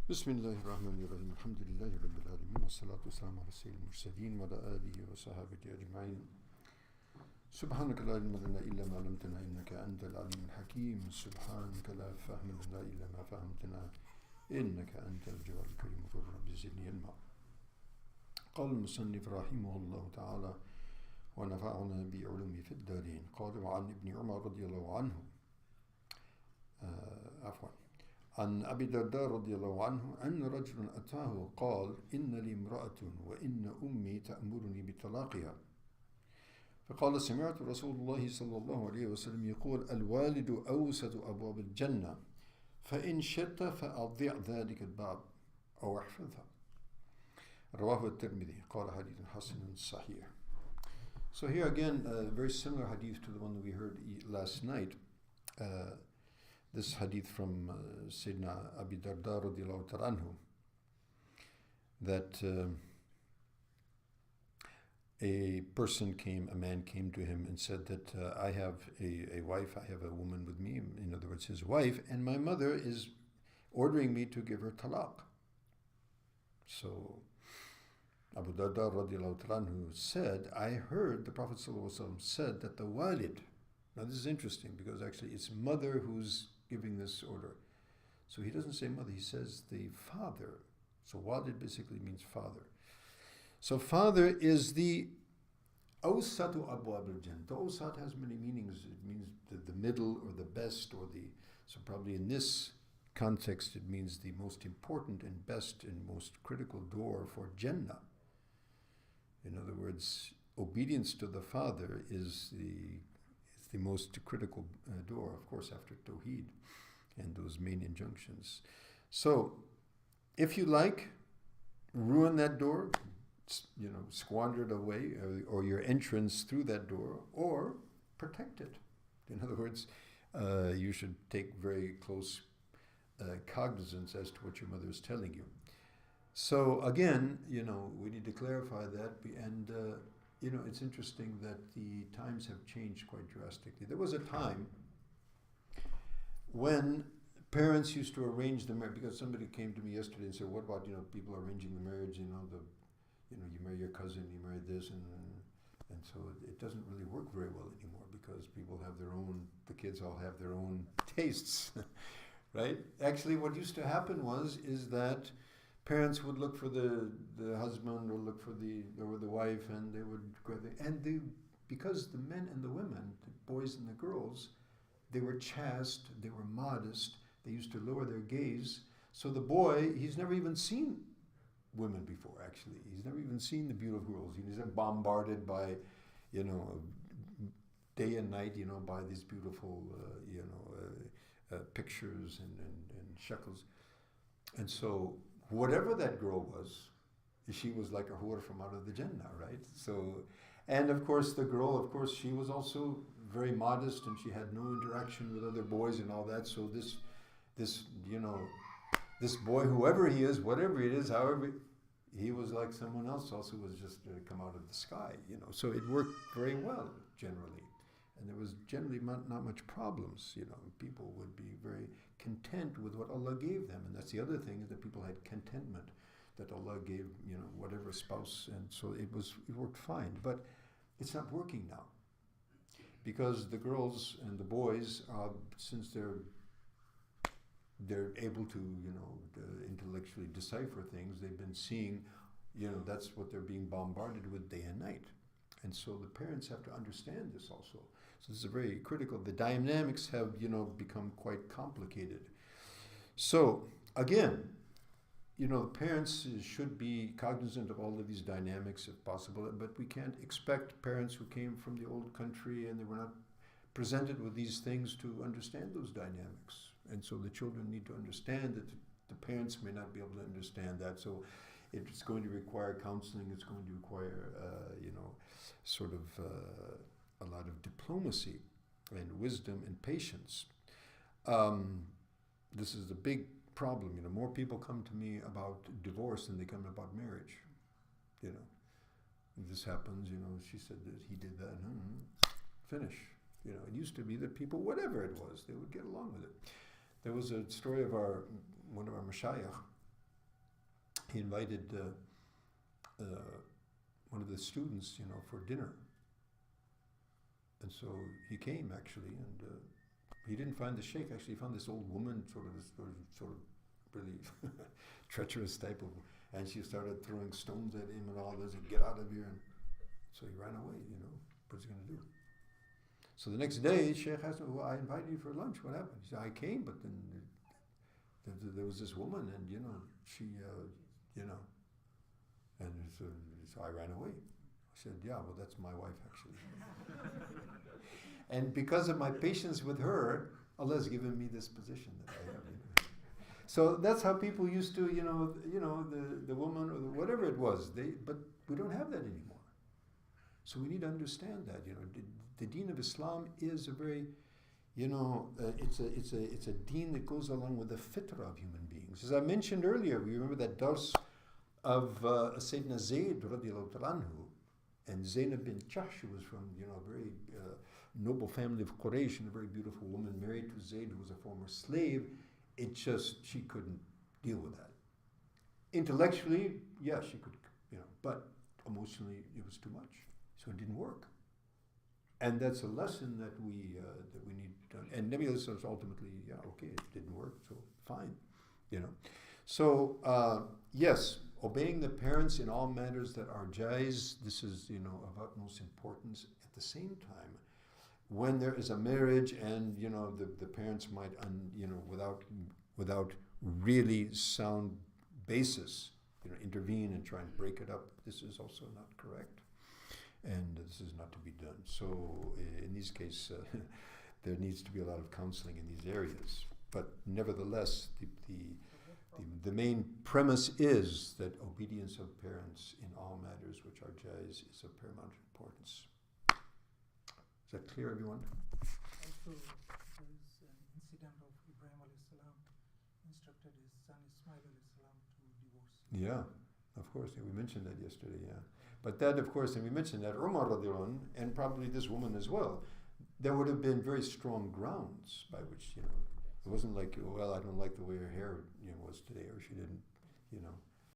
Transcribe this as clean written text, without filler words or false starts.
Bismillahirrahmanirrahim. Alhamdulillahi Rabbil Alameen. Wa salatu wassalamu ala sayyidil mursaleen wa ala alihi wa sahabati ajma'in. Subhanaka la ilma lana illa ma 'allamtana innaka antal alimul hakim. Subhanaka la fahma lana illa ma fahamtana innaka antal jawwalul karim. Qul rabbi zidni ilma. قال المصنف رحمه الله تعالى ونفعنا بعلومه في الدارين. قال وعن ابن عمر رضي الله عنه عفوا عن أبي الدرداء رضي الله عنه أن رجلا أتاه قال إن لي امرأة وإن أمي تأمرني بطلاقها فقال سمعت رسول الله صلى الله عليه وسلم يقول الوالد أوسط أبواب الجنة فإن شئت فأضيع ذلك الباب أو احفظها رواه الترمذي قال حديث حسن صحيح. So here again a very similar hadith to the one that we heard last night. This hadith from Sayyidina Abi Darda radiallahu ta'ala anhu, that a man came to him and said that I have a wife, I have a woman with me, in other words his wife, and my mother is ordering me to give her talaq. So Abu Darda radiallahu ta'ala anhu said, I heard the Prophet said that the walid, now this is interesting because actually it's mother who's giving this order. So he doesn't say mother, he says the father. So walid basically means father. So father is the awsatu abwab al-jannah. The awsat has many meanings. It means the middle or the best or the, so probably in this context it means the most important and best and most critical door for Jannah. In other words, obedience to the father is the most critical door, of course, after Tawheed and those main injunctions. So, if you like, ruin that door, squander it away, or your entrance through that door, or protect it. In other words, you should take very close cognizance as to what your mother is telling you. So again, we need to clarify that, and it's interesting that the times have changed quite drastically. There was a time when parents used to arrange the marriage, because somebody came to me yesterday and said, what about, people arranging the marriage, you marry your cousin, you marry this, and so it doesn't really work very well anymore because people have their own, the kids all have their own tastes, right? Actually, what used to happen is that parents would look for the husband or look for the wife, and they would because the men and the women, the boys and the girls, they were chaste, they were modest, they used to lower their gaze. So the boy, he's never even seen women before, actually. He's never even seen the beautiful girls. He's been bombarded by, day and night, by these beautiful, pictures and shekels. And so whatever that girl was, she was like a hur from out of the Jannah, right? So, and of course the girl, she was also very modest and she had no interaction with other boys and all that. So this boy, whoever he is, whatever it is, however, he was like someone else also was just come out of the sky, So it worked very well generally. And there was generally not much problems, People would be very content with what Allah gave them. And that's the other thing, is that people had contentment that Allah gave, whatever spouse. And so it worked fine. But it's not working now. Because the girls and the boys, since they're able to, intellectually decipher things, they've been seeing, that's what they're being bombarded with day and night. And so the parents have to understand this also. So this is very critical. The dynamics have, become quite complicated. So again, the parents should be cognizant of all of these dynamics if possible, but we can't expect parents who came from the old country and they were not presented with these things to understand those dynamics. And so the children need to understand that the parents may not be able to understand that. So it's going to require counseling. It's going to require, a lot of diplomacy and wisdom and patience. This is the big problem. More people come to me about divorce than they come about marriage. This happens. She said that he did that. Finish. It used to be that people, whatever it was, they would get along with it. There was a story of one of our mashayikh he invited one of the students, for dinner. And so he came actually, and he didn't find the sheikh. Actually, he found this old woman, sort of really treacherous type of, and she started throwing stones at him and all this. And get out of here! And so he ran away. What's he going to do? So the next day, Shaykh asked him, "Well, I invited you for lunch. What happened?" He said, "I came, but then there was this woman, and she, and so I ran away." I said, "Yeah, well, that's my wife actually." And because of my patience with her, Allah has given me this position that I have. So that's how people used to, the woman or whatever it was. But we don't have that anymore. So we need to understand that. The Deen of Islam is a very, it's a Deen that goes along with the fitrah of human beings. As I mentioned earlier, we remember that dars of Sayyidina Zayd radiallahu anhu, and Zainab bin Jahsh, who was from a very noble family of Quraysh, and a very beautiful woman married to Zayd, who was a former slave. She couldn't deal with that. Intellectually, yeah, she could, but emotionally it was too much, so it didn't work. And that's a lesson that we need to. And Nabi Sallallahu ultimately, okay, it didn't work, so fine, So yes, obeying the parents in all matters that are jaiz, this is, of utmost importance. At the same time, when there is a marriage and, the parents might, without really sound basis, intervene and try and break it up, this is also not correct. And this is not to be done. So in these cases, there needs to be a lot of counseling in these areas. But nevertheless, the main premise is that obedience of parents in all matters which are jaiz is of paramount importance. Is that clear, everyone? Also, there is an incident of Ibrahim alayhi salam instructed his son Ismail alayhi salam to divorce. Yeah, of course. Yeah, we mentioned that yesterday, yeah. But that, of course, and we mentioned that Umar radiallahu anh, and probably this woman as well, there would have been very strong grounds by which, it wasn't like, well, I don't like the way her hair, was today, or she didn't,